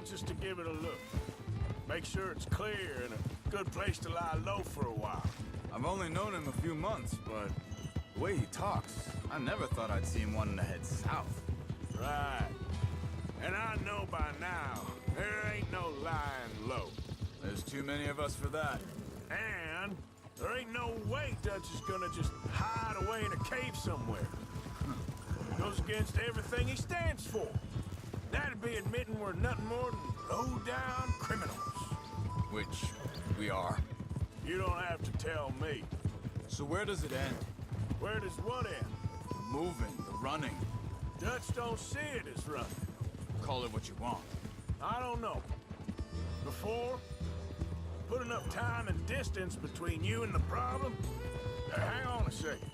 wants us to give it a look. Make sure it's clear and a good place to lie low for a while. I've only known him a few months, but the way he talks, I never thought I'd see him wanting to head south. Right. And I know by now, there ain't no lying low. There's too many of us for that. And there ain't no way Dutch is gonna just hide away in a cave somewhere. Goes against everything he stands for. That'd be admitting we're nothing more than low-down criminals. Which we are. You don't have to tell me. So where does it end? Where does what end? The moving, the running. Dutch don't see it as running. Call it what you want. I don't know. Before, put enough time and distance between you and the problem. Hang on a second.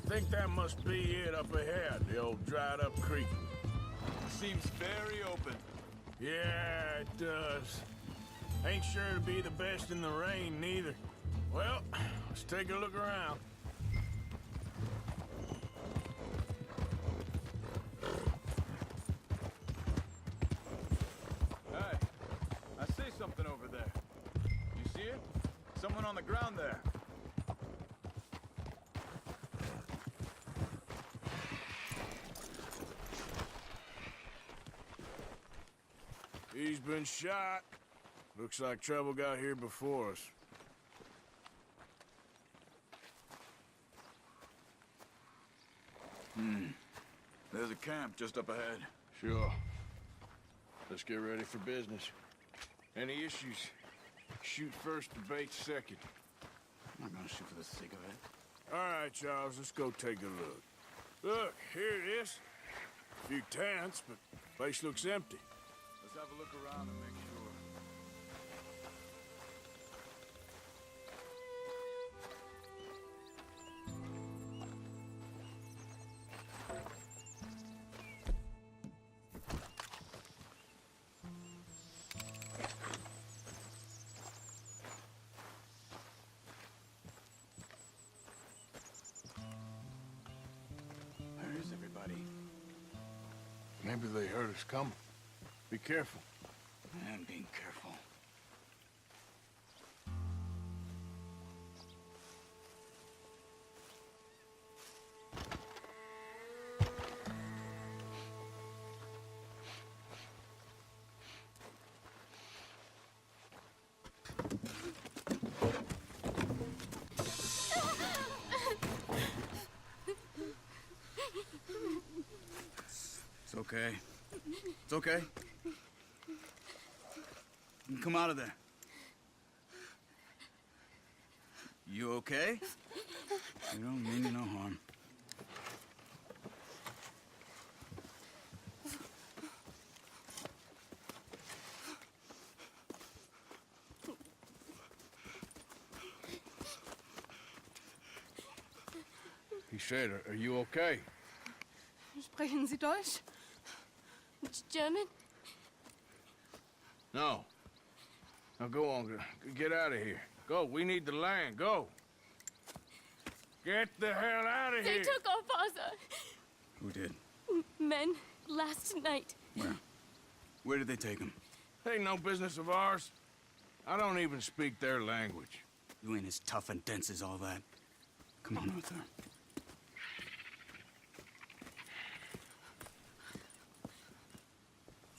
I think that must be it up ahead, the old dried-up creek. Seems very open. Yeah, it does. Ain't sure to be the best in the rain, neither. Well, let's take a look around. Hey, I see something over there. You see it? Someone on the ground there. He's been shot. Looks like trouble got here before us. There's a camp just up ahead. Sure. Let's get ready for business. Any issues? Shoot first, debate second. I'm not gonna shoot for the sake of it. All right, Charles, let's go take a look. Look, here it is. A few tents, but place looks empty. Let's have a look around and make sure. Where is everybody? Maybe they heard us coming. Be careful. I am being careful. It's okay. It's okay. You can come out of there. You okay? You don't mean you no harm. He said, are you okay? Sprechen Sie Deutsch? German? No. Now go on, get out of here. Go, we need the land, go. Get the hell out of They here! took our father. Who did? Men, last night. Where? Where did they take him? Ain't no business of ours. I don't even speak their language. You ain't as tough and dense as all that. Come on, Arthur.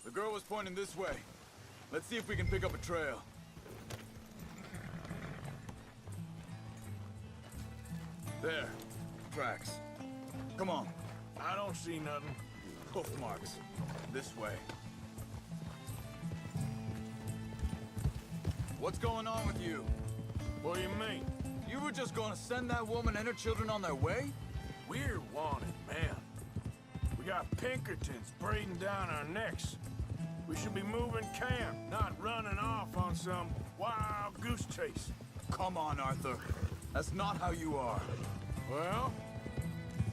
The girl was pointing this way. Let's see if we can pick up a trail. There. Tracks. Come on. I don't see nothing. Hoof marks. This way. What's going on with you? What do you mean? You were just gonna send that woman and her children on their way? We're wanted, man. We got Pinkertons breathing down our necks. We should be moving camp, not running off on some wild goose chase. Come on, Arthur. That's not how you are. Well,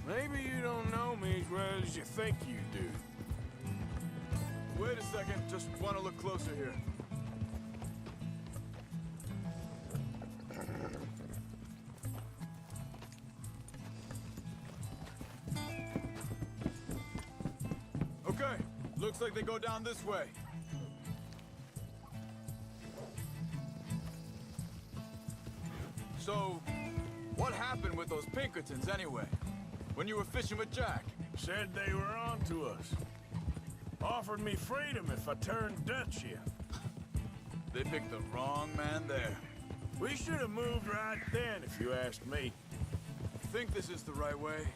maybe you don't know me as well as you think you do. Wait a second. Just want to look closer here. Okay. Looks like they go down this way. So, what happened with those Pinkertons anyway? When you were fishing with Jack? Said they were on to us. Offered me freedom if I turned Dutch in. They picked the wrong man there. We should have moved right then, if you asked me. Think this is the right way?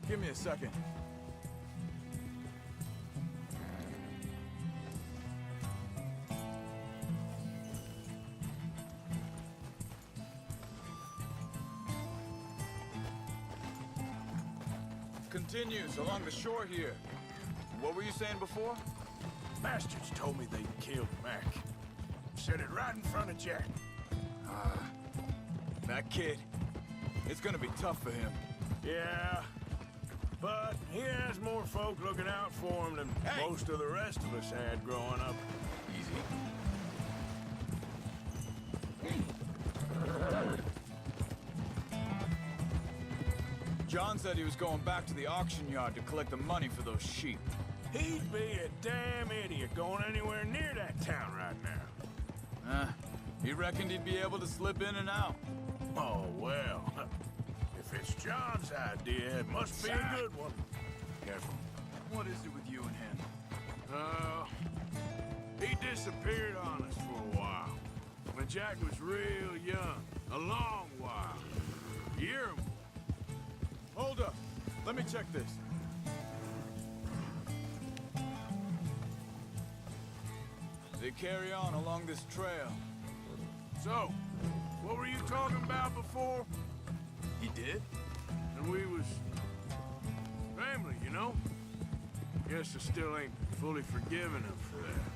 Give me a second. Continues along the shore here. What were you saying before? Bastards told me they killed Mac. Said it right in front of Jack. That kid. It's gonna be tough for him. Yeah, but he has more folk looking out for him than most of the rest of us had growing up. Easy. John said he was going back to the auction yard to collect the money for those sheep. He'd be a damn idiot going anywhere near that town right now. He reckoned he'd be able to slip in and out. Oh, well. If it's John's idea, it must be a good one. Careful. What is it with you and him? He disappeared on us for a while. When Jack was real young. A long while. A year or more. Hold up. Let me check this. They carry on along this trail. So, what were you talking about before? He did? And we was family, you know? Guess I still ain't fully forgiven him for that.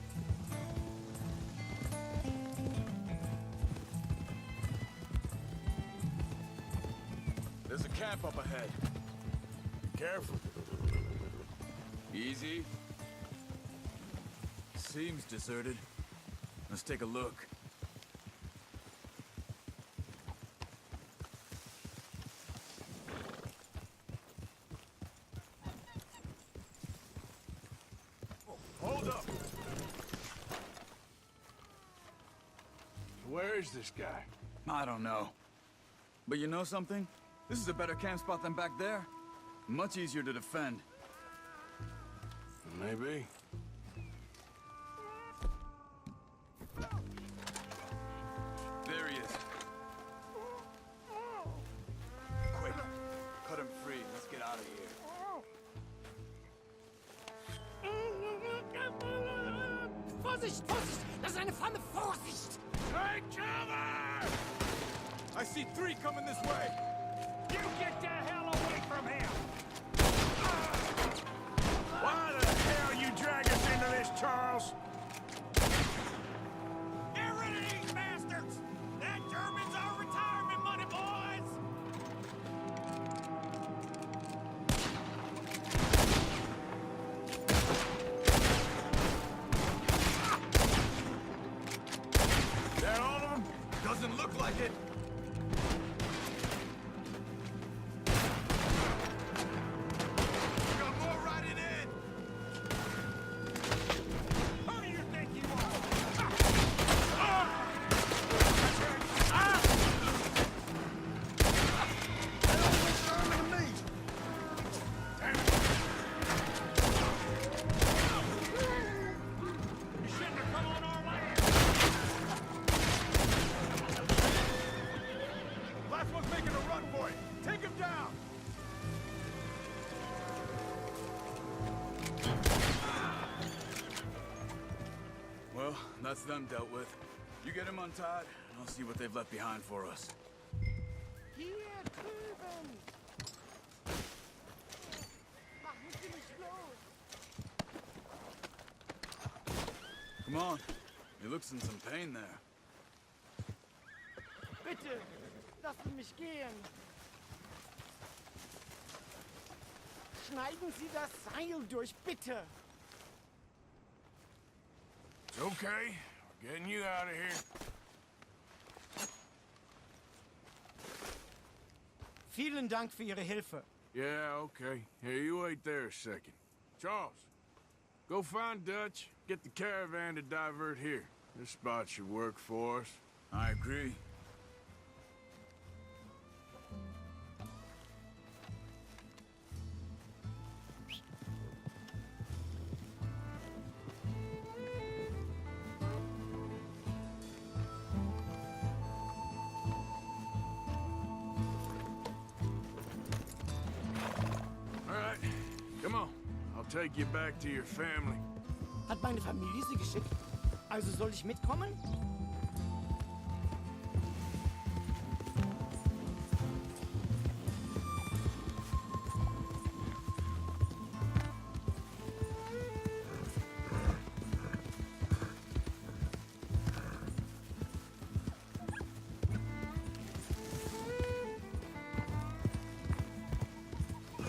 There's a camp up ahead. Be careful. Easy. Seems deserted. Let's take a look. Hold up. Where is this guy? I don't know. But you know something? This is a better camp spot than back there. Much easier to defend. Maybe. There he is. Quick. Cut him free. Let's get out of here. Vorsicht, Vorsicht! Das ist eine Pfanne! Vorsicht! Take cover! I see 3 coming this way. You get the hell away from him! Why the hell you drag us into this, Charles? Get rid of these bastards! That German's our retirement money, boys! Is that all of them? Doesn't look like it. Got more riding in. Who do you think you are? You shouldn't have come on our land! Last one's making a run for it. Take him down. Well, that's them dealt with. You get him untied, and I'll see what they've left behind for us. Hier drüben! Machen Sie mich los! Come on. He looks in some pain there. Bitte, lassen mich gehen! Schneiden Sie das Seil durch, bitte! It's okay. We're getting you out of here. Vielen Dank für Ihre Hilfe. Yeah, okay. Here, you wait there a second. Charles, go find Dutch. Get the caravan to divert here. This spot should work for us. I agree. take you back to your family. Hat meine Familie sie geschickt? Also soll ich mitkommen?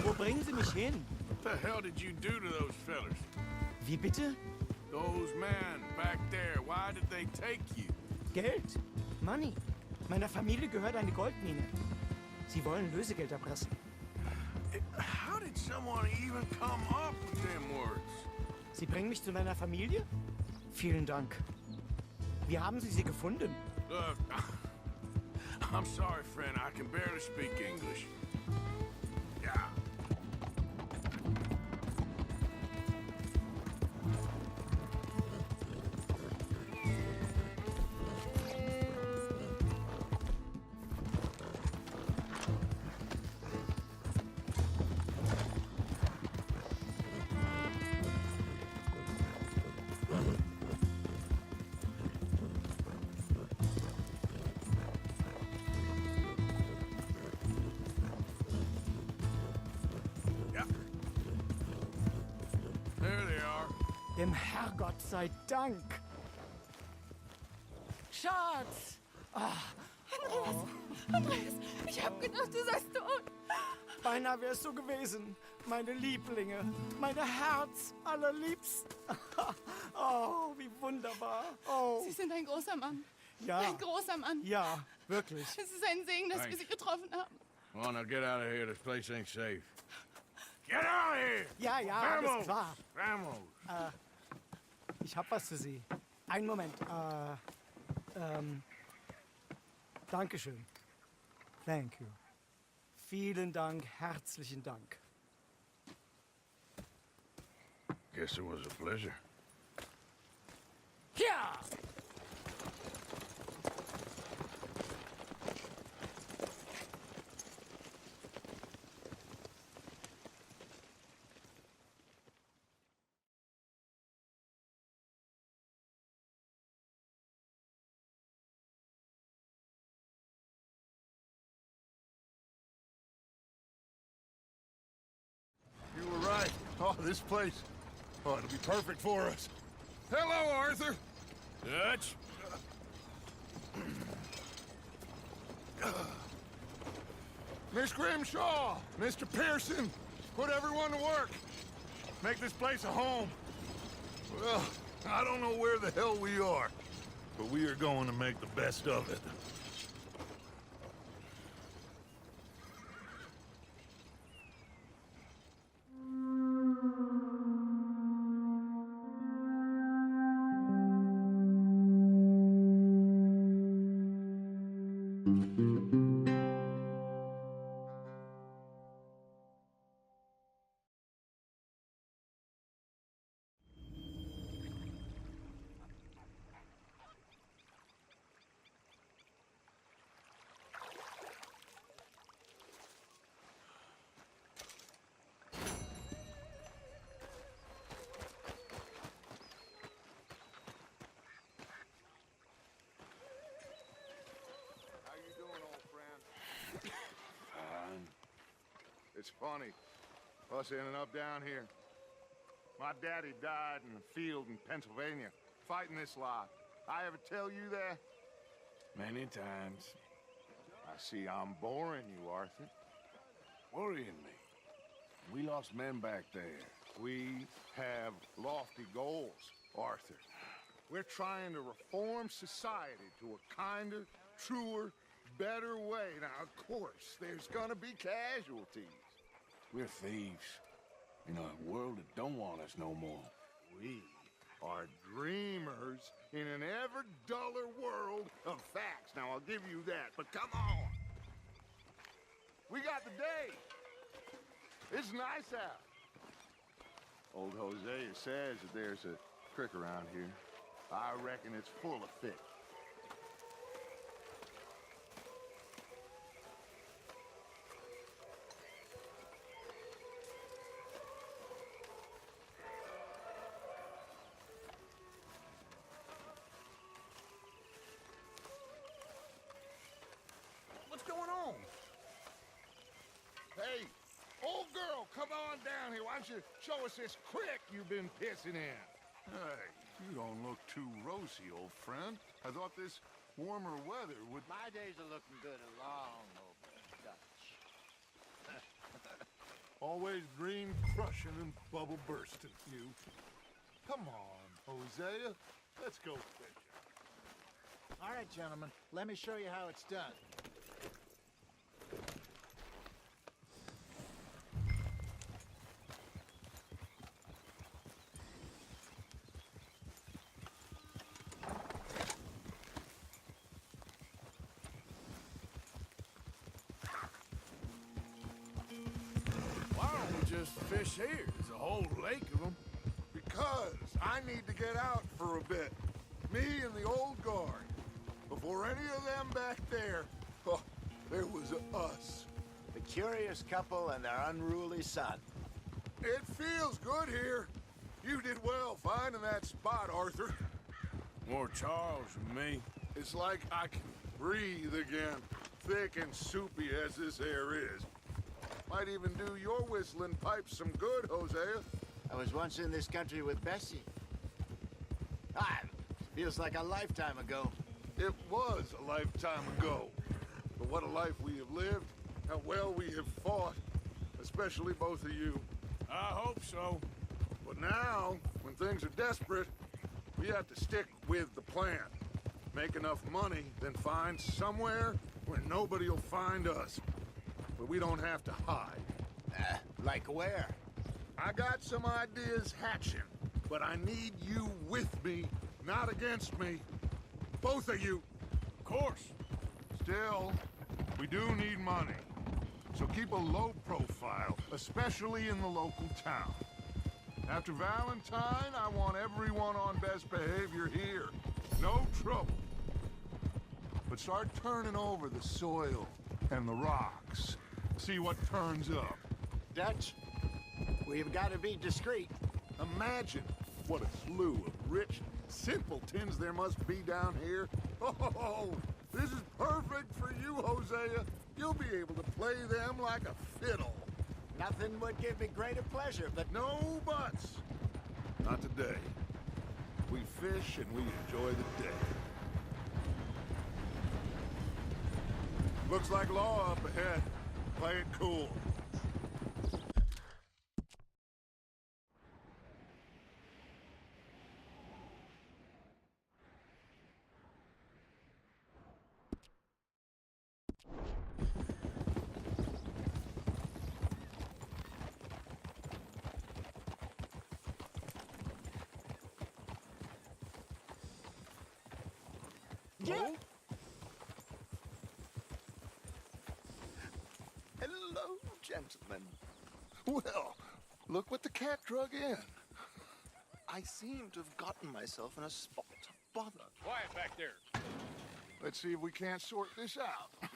Wo bringen Sie mich hin? What the hell did you do to those fellers? Wie bitte? Those men back there, why did they take you? Geld? Money. Meiner Familie gehört eine Goldmine. Sie wollen Lösegeld erpressen. How did someone even come up with them words? Sie bringen mich zu meiner Familie? Vielen Dank. Wie haben Sie sie gefunden? Look, I'm sorry, friend. I can barely speak English. Yeah. There they are. Dem Herrgott sei Dank. Schatz! Andreas, ich hab gedacht, du seist tot. Beinahe wär's so gewesen. Meine Lieblinge, meine Herz allerliebst. Oh, wie wunderbar. Oh, Sie sind ein großer Mann. ja, Ein großer Mann. ja, wirklich. Es ist ein Segen, dass wir Thanks. Sie getroffen haben. Come on, now get out of here. This place ain't safe. Get out of here! Ja, ja, alles Vamos! klar. Vamos! Ich hab was für Sie. Einen Moment. Dankeschön. Thank you. Vielen Dank, herzlichen Dank. Guess it was a pleasure. Ja! You were right. Oh, this place. Oh, it'll be perfect for us. Hello, Arthur. Dutch? Miss Grimshaw, Mr. Pearson, put everyone to work. Make this place a home. Well, I don't know where the hell we are, but we are going to make the best of it. It's funny, us ending up down here. My daddy died in the field in Pennsylvania, fighting this lot. I ever tell you that? Many times. I see I'm boring you, Arthur. Worrying me. We lost men back there. We have lofty goals, Arthur. We're trying to reform society to a kinder, truer, better way. Now, of course, there's gonna be casualties. We're thieves. In a world that don't want us no more. We are dreamers in an ever duller world of facts. Now, I'll give you that, but come on. We got the day. It's nice out. Old Hosea says that there's a creek around here. I reckon it's full of fish. don't you show us this creek you've been pissing in? Hey, you don't look too rosy, old friend. I thought this warmer weather would... My days are looking good along over Dutch. Always green crushing and bubble bursting, you. Come on, Hosea. Let's go fishing. All right, gentlemen, let me show you how it's done. Why don't we just fish here? There's a whole lake of them. Because I need to get out for a bit. Me and the old guard. Before any of them back there, oh, there was us. The curious couple and their unruly son. It feels good here. You did well finding that spot, Arthur. More Charles than me. It's like I can breathe again, thick and soupy as this air is. Might even do your whistling pipes some good, Hosea. I was once in this country with Bessie. Feels like a lifetime ago. It was a lifetime ago. But what a life we have lived, how well we have fought, especially both of you. I hope so. But now, when things are desperate, we have to stick with the plan. Make enough money, then find somewhere where nobody will find us. Where we don't have to hide. Like where? I got some ideas hatching, but I need you with me, not against me. Both of you. Of course. Still, we do need money. So keep a low profile, especially in the local town. After Valentine, I want everyone on best behavior here. No trouble. But start turning over the soil and the rocks. See what turns up. Dutch, we've got to be discreet. Imagine what a slew of rich simpletons there must be down here. Oh, this is perfect for you, Hosea. You'll be able to play them like a fiddle. Nothing would give me greater pleasure, but No buts. Not today. We fish and we enjoy the day. Looks like law up ahead. Play it cool. Yeah. Hello, gentlemen. Well, look what the cat drug in. I seem to have gotten myself in a spot of bother. Quiet back there. Let's see if we can't sort this out.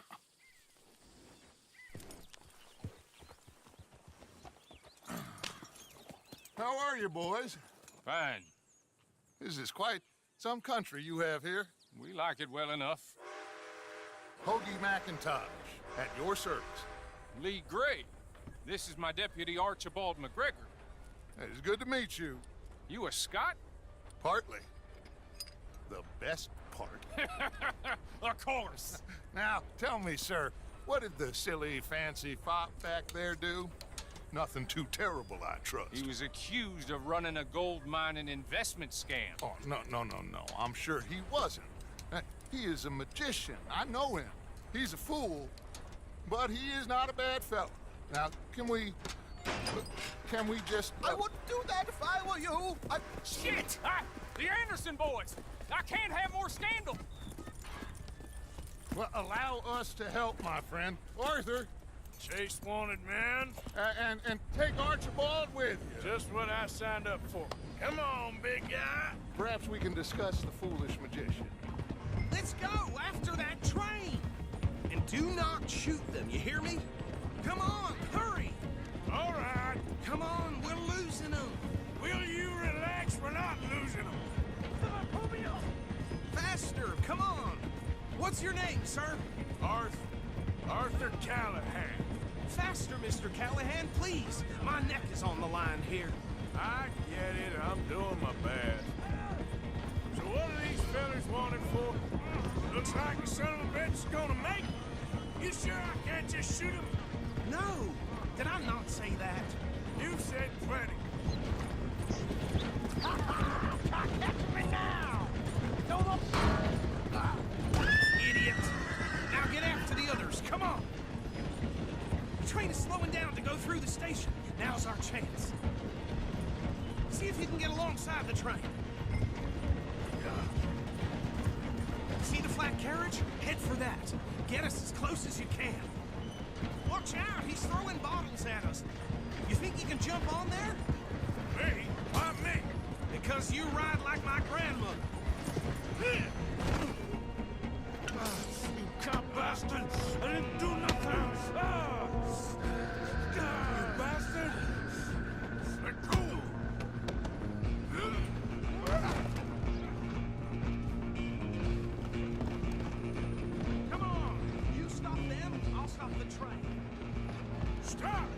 How are you, boys? Fine. This is quite some country you have here. We like it well enough. Hoagie McIntosh, at your service. Lee Gray. This is my deputy Archibald McGregor. It's good to meet you. You a Scot? Partly. The best part. Of course. Now, tell me, sir, what did the silly, fancy fop back there do? Nothing too terrible, I trust. He was accused of running a gold mining investment scam. Oh, no. I'm sure he wasn't. He is a magician. I know him. He's a fool, but he is not a bad fellow. Now, can we just... I wouldn't do that if I were you. Shit! The Anderson boys! I can't have more scandal! Well, allow us to help, my friend. Arthur, Chase wanted man. and take Archibald with you. Just what I signed up for. Come on, big guy. Perhaps we can discuss the foolish magician. Let's go after that train. And do not shoot them, you hear me? Come on, hurry. All right. Come on, we're losing them. Will you relax? We're not losing them. Faster, come on. What's your name, sir? Arthur Callahan. Faster, Mr. Callahan, please. My neck is on the line here. I get it. I'm doing my best. So what are these fellas wanted for? Looks like the son of a bitch is gonna make it. You sure I can't just shoot him? No! Did I not say that? You said plenty. Catch me now! Idiot! Now get after the others, come on! The train is slowing down to go through the station. Now's our chance. See if you can get alongside the train. See the flat carriage? Head for that. Get us as close as you can. Watch out, he's throwing bottles at us. You think you can jump on there? Me? Why me? Because you ride like my grandmother. You cop bastard! I didn't do nothing! You bastard! Let go! Come on! You stop them, I'll stop the train. Stop!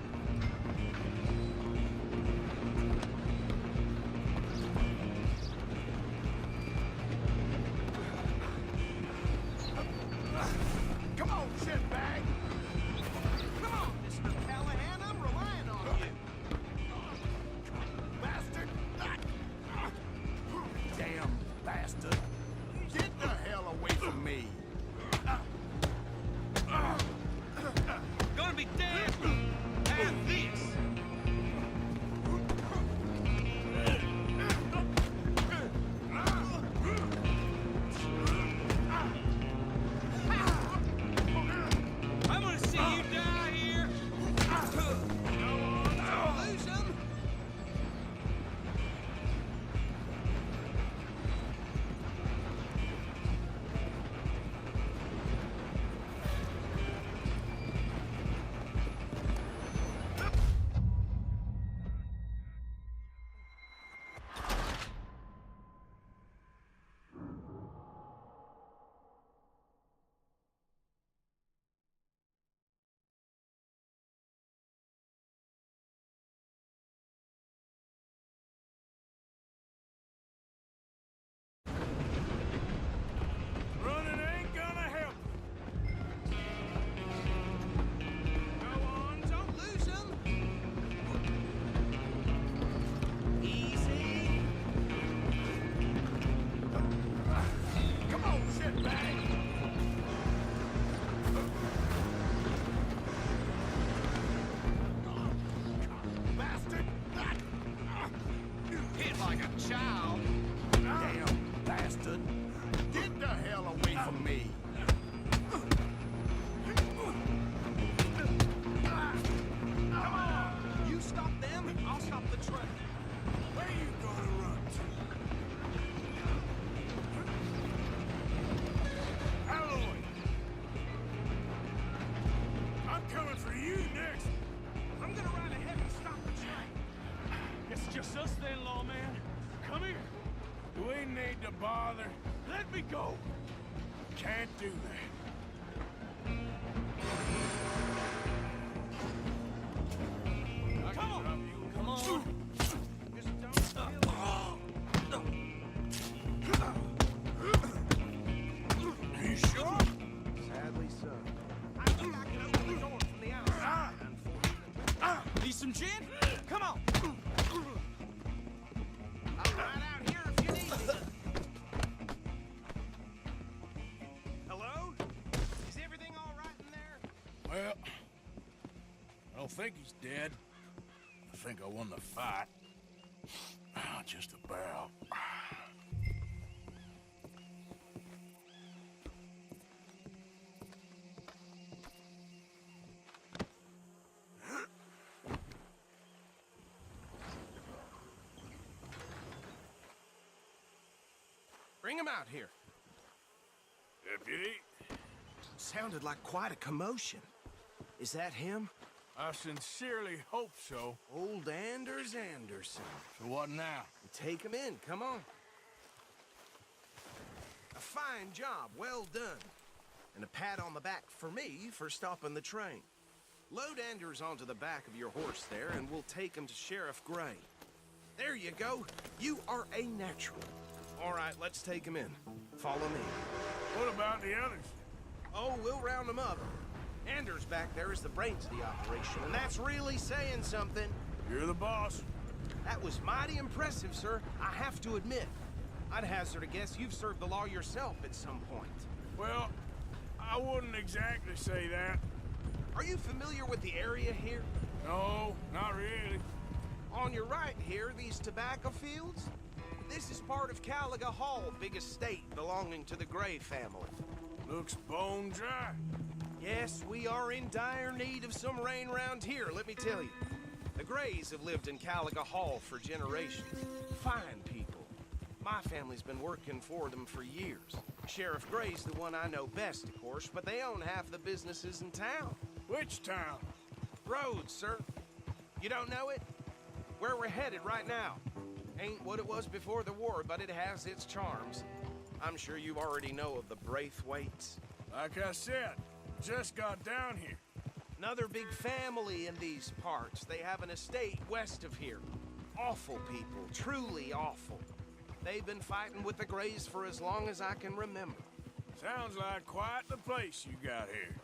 Come on, shitbag! Come on, Mr. Callahan, I'm relying on you. Bastard! Damn bastard. Get the hell away from me! Gonna be dead. And this. I'm gonna see you die here. Lose him. Running ain't gonna help. Go on, don't lose him. Easy. Come on, shitbag! Bastard! Hit like a child. Damn bastard. Get the hell away from me! Come on. You stop them, I'll stop the train. Where you gonna run to? Alloy! I'm coming for you next! I'm gonna ride ahead and stop the train. It's just us then, lawman. Come here. Do we need to bother? Let me go. Can't do that. Come on. Come on. Just don't feel You sure? Sadly so. I think I can open the door from the outside, unfortunately. Need some gin? Come on. I'll ride out here if you need me. Hello? Is everything all right in there? Well, I don't think he's dead. I think I won the fight. Just about. Bring him out here. Deputy, Sounded like quite a commotion. Is that him? I sincerely hope so. Old Anders Anderson. So what now? Take him in, come on. A fine job, well done. And a pat on the back for me for stopping the train. Load Anders onto the back of your horse there, and we'll take him to Sheriff Gray. There you go. You are a natural. All right, let's take him in. Follow me. What about the others? Oh, we'll round them up. Anders back there is the brains of the operation, and that's really saying something. You're the boss. That was mighty impressive, sir. I have to admit. I'd hazard a guess you've served the law yourself at some point. Well, I wouldn't exactly say that. Are you familiar with the area here? No, not really. On your right here, these tobacco fields? This is part of Caliga Hall, big estate belonging to the Gray family. Looks bone dry. Yes, we are in dire need of some rain round here, let me tell you. The Grays have lived in Caliga Hall for generations. Fine people. My family's been working for them for years. Sheriff Gray's the one I know best, of course, but they own half the businesses in town. Which town? Rhodes, sir. You don't know it? Where we're headed right now. Ain't what it was before the war, but it has its charms. I'm sure you already know of the Braithwaites. Like I said, just got down here. Another big family in these parts. They have an estate west of here. Awful people, truly awful. They've been fighting with the Grays for as long as I can remember. Sounds like quite the place you got here.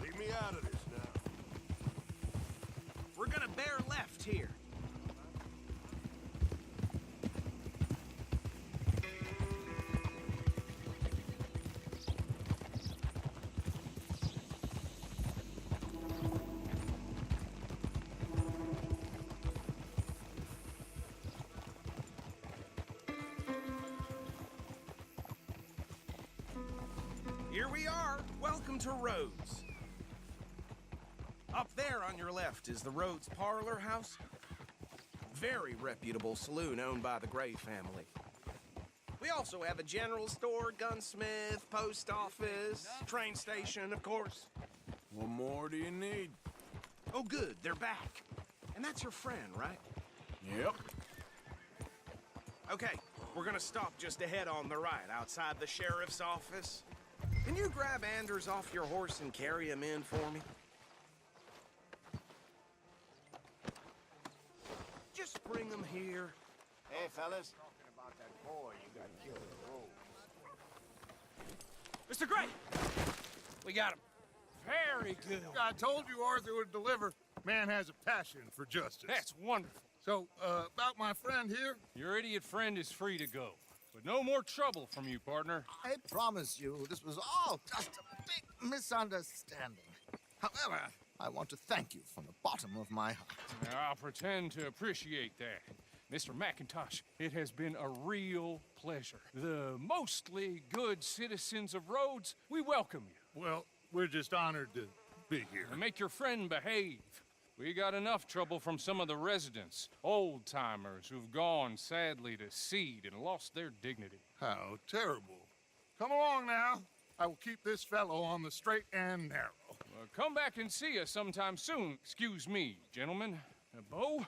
Leave me out of this now. We're gonna bear left here. Here we are. Welcome to Rhodes. Up there on your left is the Rhodes Parlor House. Very reputable saloon owned by the Gray family. We also have a general store, gunsmith, post office, train station, of course. What more do you need? Oh, good, they're back. And that's your friend, right? Yep. Okay, we're gonna stop just ahead on the right, outside the sheriff's office. Can you grab Anders off your horse and carry him in for me? Just bring him here. Hey, fellas. Talking about that boy you got killed in the road. Mr. Gray! We got him. Very good. I told you Arthur would deliver. Man has a passion for justice. That's wonderful. So, about my friend here? Your idiot friend is free to go. But no more trouble from you, partner. I promise you, this was all just a big misunderstanding. However, I want to thank you from the bottom of my heart. Now, I'll pretend to appreciate that. Mr. McIntosh, it has been a real pleasure. The mostly good citizens of Rhodes, we welcome you. Well, we're just honored to be here. And make your friend behave. We got enough trouble from some of the residents, old-timers who've gone, sadly, to seed and lost their dignity. How terrible. Come along now. I will keep this fellow on the straight and narrow. Well, come back and see us sometime soon. Excuse me, gentlemen. Bo,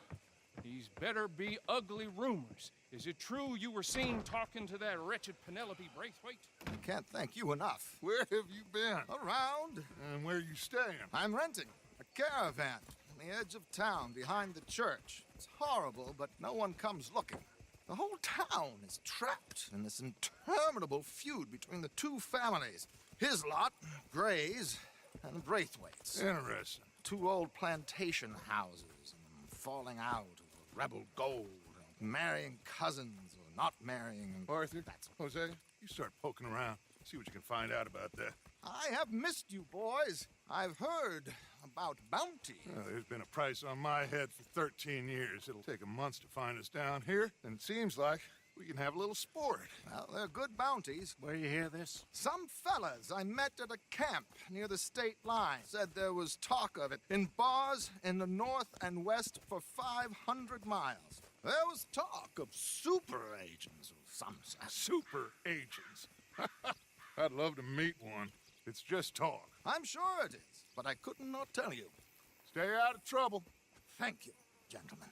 these better be ugly rumors. Is it true you were seen talking to that wretched Penelope Braithwaite? I can't thank you enough. Where have you been? Around. And where you staying? I'm renting a caravan on the edge of town behind the church. It's horrible, but no one comes looking. The whole town is trapped in this interminable feud between the two families. His lot, Gray's, and Braithwaite's. Interesting. Two old plantation houses, and falling out over rebel gold, and marrying cousins or not marrying. Arthur, That's Jose, you start poking around. See what you can find out about that. I have missed you, boys. I've heard about bounty. Well, there's been a price on my head for 13 years. It'll take a month to find us down here, and it seems like we can have a little sport. Well, they're good bounties. Where you hear this? Some fellas I met at a camp near the state line said there was talk of it in bars in the north and west for 500 miles. There was talk of super agents of some sort. Super agents. I'd love to meet one. It's just talk. I'm sure it is, but I couldn't not tell you. Stay out of trouble. Thank you, gentlemen.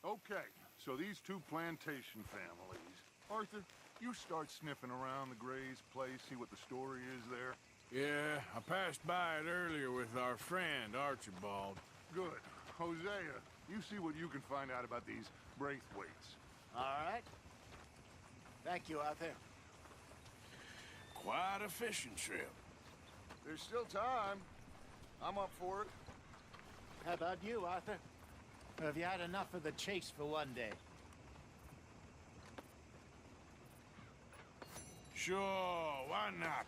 Okay, so these two plantation families. Arthur, you start sniffing around the Gray's place, see what the story is there. Yeah, I passed by it earlier with our friend, Archibald. Good. Hosea, you see what you can find out about these Braithwaites. All right. Thank you, Arthur. Quite a fishing trip. There's still time. I'm up for it. How about you, Arthur? Or have you had enough of the chase for one day? Sure, why not?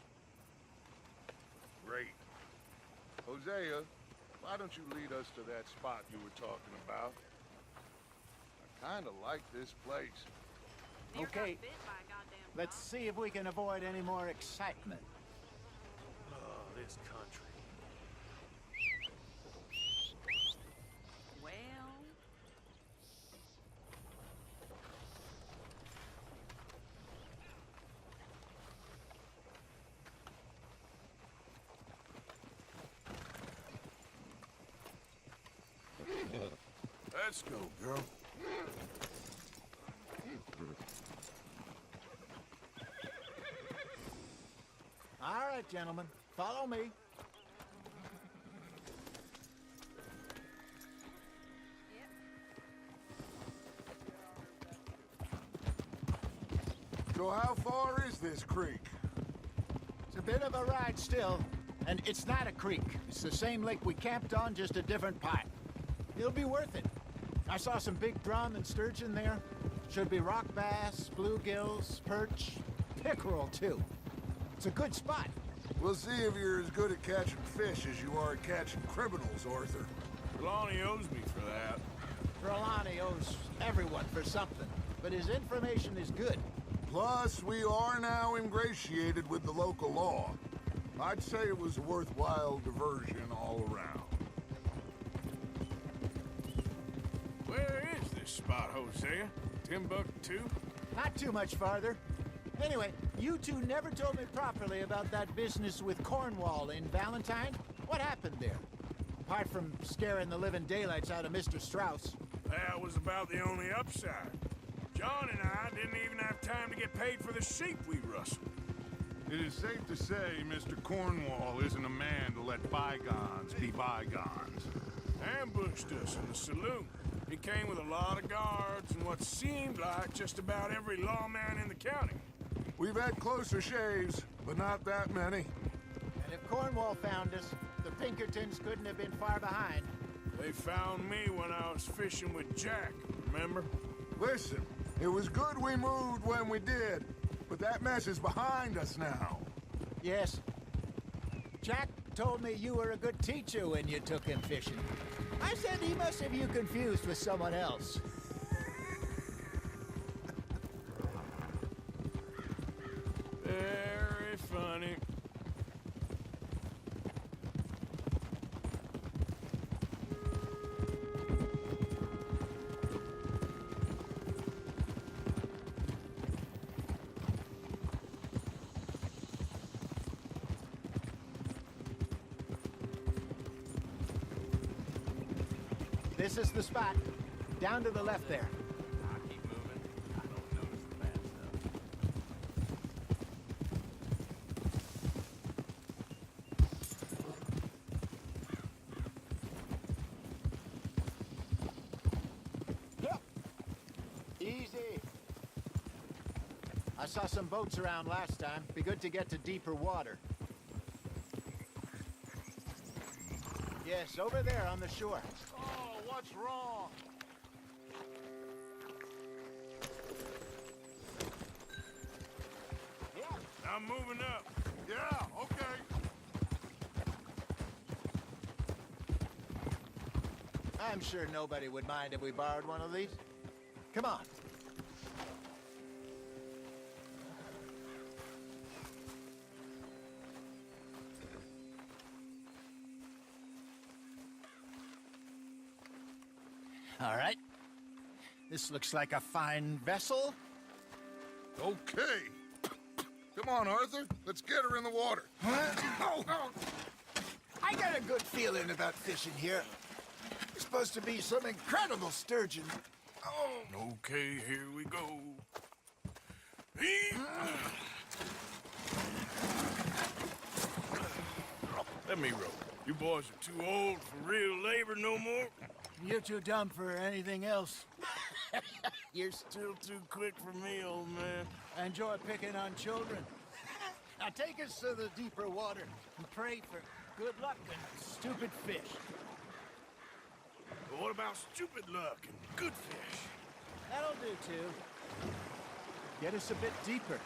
Great. Hosea, why don't you lead us to that spot you were talking about? I kinda like this place. Okay. Let's see if we can avoid any more excitement. Oh, this country. Well, Let's go, girl. All right, gentlemen. Follow me. So how far is this creek? It's a bit of a ride still. And it's not a creek. It's the same lake we camped on, just a different part. It'll be worth it. I saw some big drum and sturgeon there. Should be rock bass, bluegills, perch, pickerel, too. It's a good spot. We'll see if you're as good at catching fish as you are at catching criminals, Arthur. Lonnie owes me for that. Rolani owes everyone for something, but his information is good. Plus, we are now ingratiated with the local law. I'd say it was a worthwhile diversion all around. Where is this spot, Hosea? Timbuktu? Not too much farther. Anyway, you two never told me properly about that business with Cornwall in Valentine. What happened there? Apart from scaring the living daylights out of Mr. Strauss. That was about the only upside. John and I didn't even have time to get paid for the sheep we rustled. It is safe to say Mr. Cornwall isn't a man to let bygones be bygones. Ambushed us in the saloon. He came with a lot of guards and what seemed like just about every lawman in the county. We've had closer shaves, but not that many. And if Cornwall found us, the Pinkertons couldn't have been far behind. They found me when I was fishing with Jack, remember? Listen, it was good we moved when we did, but that mess is behind us now. Yes. Jack told me you were a good teacher when you took him fishing. I said he must have you confused with someone else. Very funny. This is the spot. Down to the left there. I'll keep moving. I don't notice the bad stuff. Yep. Easy. I saw some boats around last time. Be good to get to deeper water. Yes, over there on the shore. Oh, what's wrong? Yeah. I'm moving up. Yeah, okay. I'm sure nobody would mind if we borrowed one of these. Come on. All right. This looks like a fine vessel. Okay. Come on, Arthur. Let's get her in the water. Oh. I got a good feeling about fishing here. There's supposed to be some incredible sturgeon. Okay, here we go. Let me row. You boys are too old for real labor no more. You're too dumb for anything else. You're still too quick for me, old man. I enjoy picking on children. Now take us to the deeper water and pray for good luck and stupid fish. But what about stupid luck and good fish? That'll do, too. Get us a bit deeper.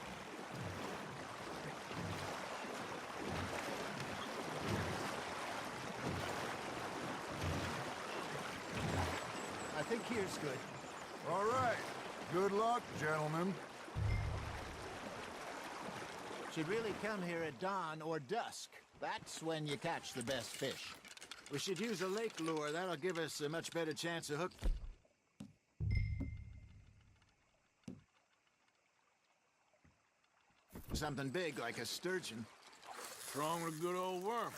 I think here's good. All right. Good luck, gentlemen. Should really come here at dawn or dusk. That's when you catch the best fish. We should use a lake lure. That'll give us a much better chance of hook. Something big like a sturgeon. What's wrong with a good old worm?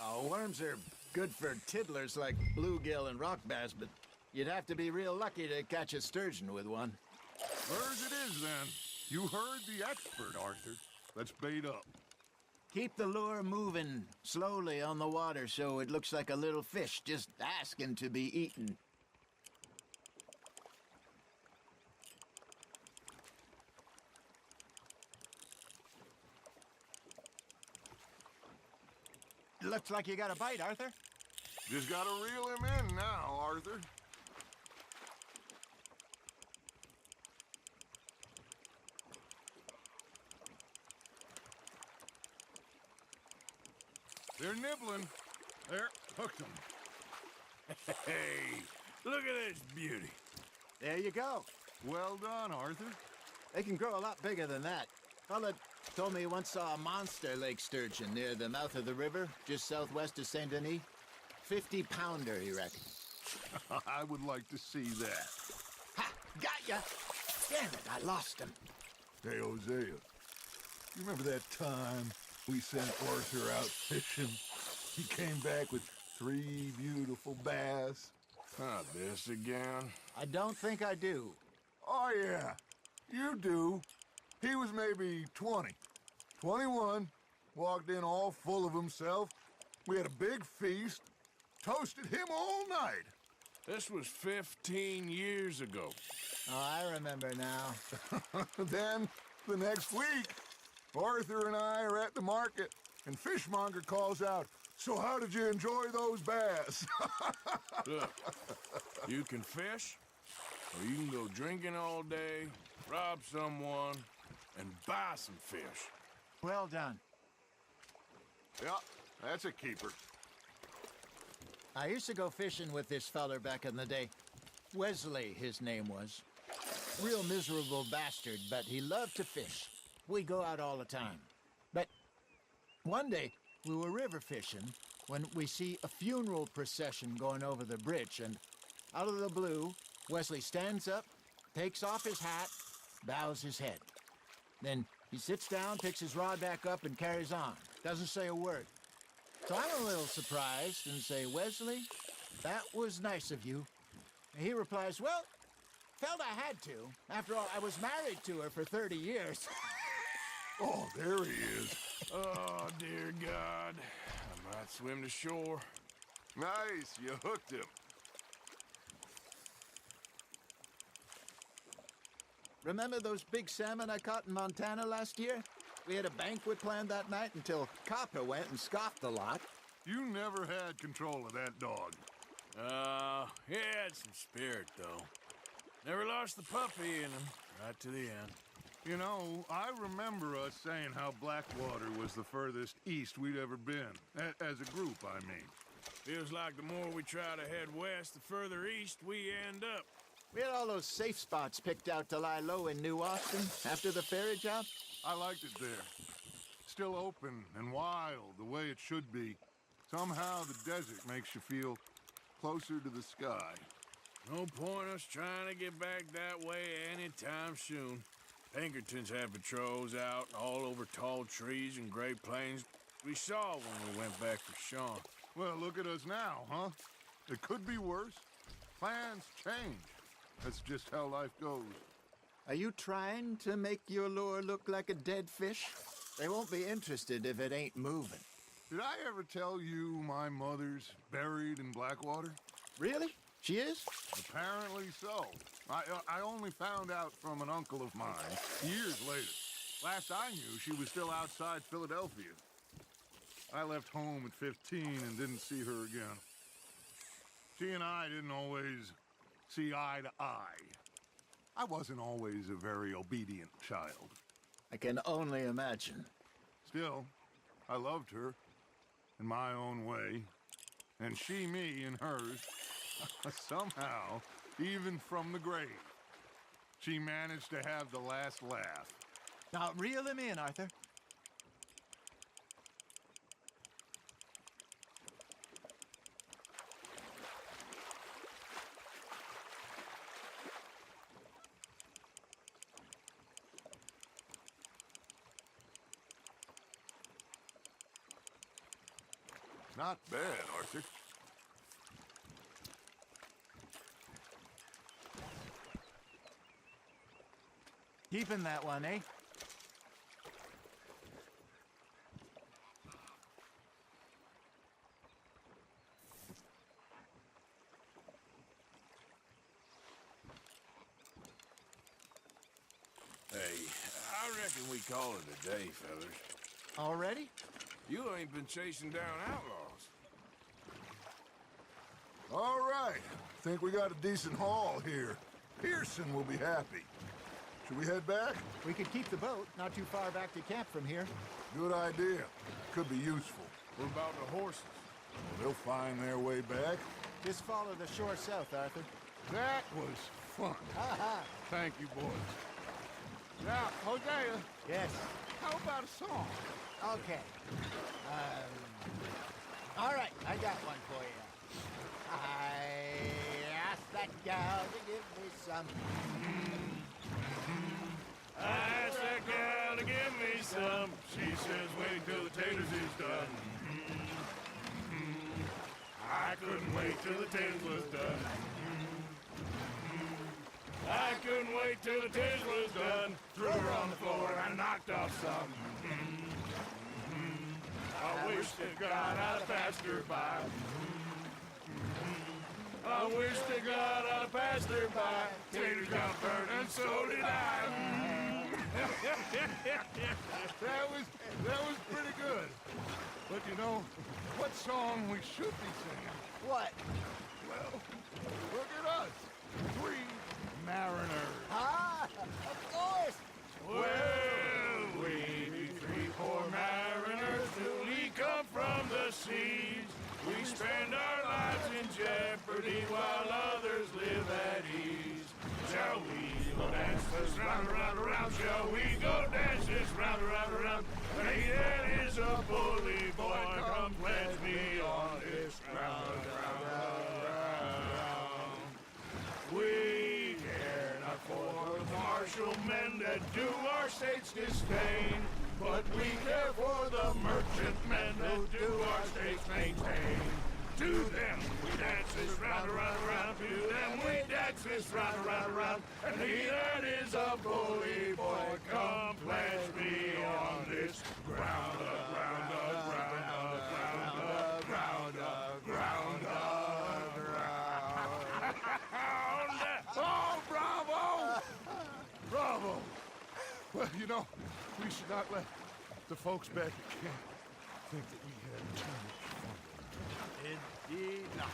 Oh, worms are good for tiddlers like bluegill and rock bass, but you'd have to be real lucky to catch a sturgeon with one. Where's it is, then? You heard the expert, Arthur. Let's bait up. Keep the lure moving slowly on the water so it looks like a little fish just asking to be eaten. Looks like you got a bite, Arthur. Just gotta reel him in now, Arthur. They're nibbling. There, hooked them. Hey, look at this beauty. There you go. Well done, Arthur. They can grow a lot bigger than that. Fella told me he once saw a monster lake sturgeon near the mouth of the river, just southwest of Saint Denis. 50-pounder, he reckons. I would like to see that. Ha! Got ya! Damn it, I lost him. Hey, Hosea, you remember that time we sent Arthur out fishing? He came back with 3 beautiful bass. Not this again. I don't think I do. Oh, yeah, you do. He was maybe 20, 21, walked in all full of himself. We had a big feast, toasted him all night. This was 15 years ago. Oh, I remember now. Then, the next week, Arthur and I are at the market, and Fishmonger calls out, "So how did you enjoy those bass?" Look, you can fish, or you can go drinking all day, rob someone, and buy some fish. Well done. Yeah, that's a keeper. I used to go fishing with this feller back in the day. Wesley, his name was. Real miserable bastard, but he loved to fish. We go out all the time. But one day, we were river fishing when we see a funeral procession going over the bridge, and out of the blue, Wesley stands up, takes off his hat, bows his head. Then he sits down, picks his rod back up, and carries on. Doesn't say a word. So I'm a little surprised and say, "Wesley, that was nice of you." And he replies, "Well, felt I had to. After all, I was married to her for 30 years. Oh, there he is. Oh, dear God. I might swim to shore. Nice, you hooked him. Remember those big salmon I caught in Montana last year? We had a banquet planned that night until Copper went and scoffed a lot. You never had control of that dog. He had some spirit, though. Never lost the puppy in him, right to the end. You know, I remember us saying how Blackwater was the furthest east we'd ever been. As a group, I mean. Feels like the more we try to head west, the further east we end up. We had all those safe spots picked out to lie low in New Austin after the ferry job. I liked it there. Still open and wild, the way it should be. Somehow the desert makes you feel closer to the sky. No point us trying to get back that way anytime soon. Pinkertons had patrols out all over tall trees and Great Plains. We saw when we went back for Sean. Well, look at us now, huh? It could be worse. Plans change. That's just how life goes. Are you trying to make your lure look like a dead fish? They won't be interested if it ain't moving. Did I ever tell you my mother's buried in Blackwater? Really? She is? Apparently so. I only found out from an uncle of mine years later. Last I knew, she was still outside Philadelphia. I left home at 15 and didn't see her again. She and I didn't always see eye to eye. I wasn't always a very obedient child. I can only imagine. Still, I loved her in my own way, and she me in hers. Somehow, even from the grave, she managed to have the last laugh. Now, reel him in, Arthur. Not bad, Arthur. Keeping that one, eh? Hey, I reckon we call it a day, fellas. Already? You ain't been chasing down outlaws. All right. Think we got a decent haul here. Pearson will be happy. Should we head back? We could keep the boat not too far back to camp from here. Good idea. Could be useful. What about the horses? They'll find their way back. Just follow the shore south, Arthur. That was fun. Ha Thank you, boys. Now, Hosea, Yes. how about a song? Okay. All right, I got one for you. I asked that gal to give me some. I asked that gal to give me some. She says wait till the taters is done. I couldn't wait till the taters was done. I couldn't wait till the taters was done. Threw her on the floor and knocked off some. I wish to God I'd have passed her by. I wish to God I'd have passed her by. Taters got burned and so did I. That was pretty good. But you know, what song we should be singing? What? Well, look at us. 3 mariners. Ah, of course. Well, we be 3 poor mariners newly come from the seas. We spend our lives in jeopardy while others live at ease. Shall we go dance this round, around, around? Shall we go dance this round, around, around? Hey, that is a bully boy. Come pledge me on this ground, ground. We care not for the martial men that do our state's disdain, but we care for the merchant men that do our state's maintain. To them we dance this round, around, around. To them we dance this round, around, around. And he that is a bully boy, come pledge me on this ground, ground, ground, ground, ground, ground, ground. Oh, bravo! Bravo! Well, you know, we should not let the folks back at camp think that we had too much fun. Indeed not.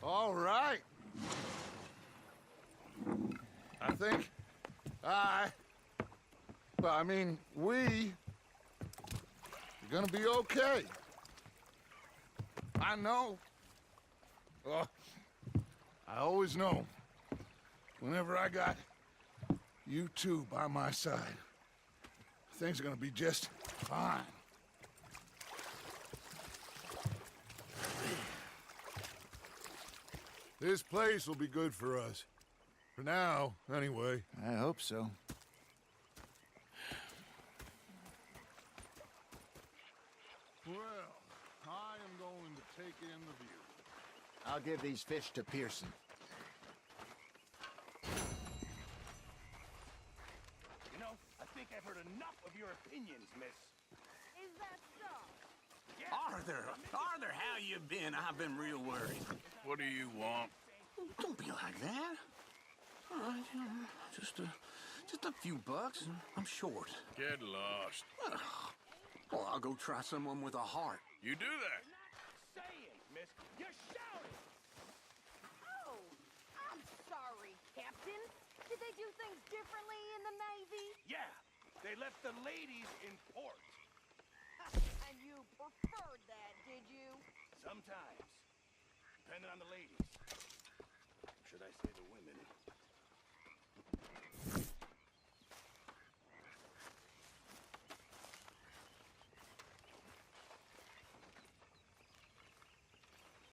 All right. I think we're gonna be okay. I know. I always know. Whenever I got you two by my side, things are gonna be just fine. This place will be good for us. For now, anyway. I hope so. Well, I am going to take in the view. I'll give these fish to Pearson. You know, I think I've heard enough of your opinions, miss. Is that so? Arthur, how you been? I've been real worried. What do you want? Don't be like that. Just a few bucks, and I'm short. Get lost. Well, I'll go try someone with a heart. You do that. Saying, miss, you're shouting. Oh, I'm sorry, Captain. Did they do things differently in the Navy? Yeah, they left the ladies in port. And you preferred that, did you? Sometimes, depending on the ladies.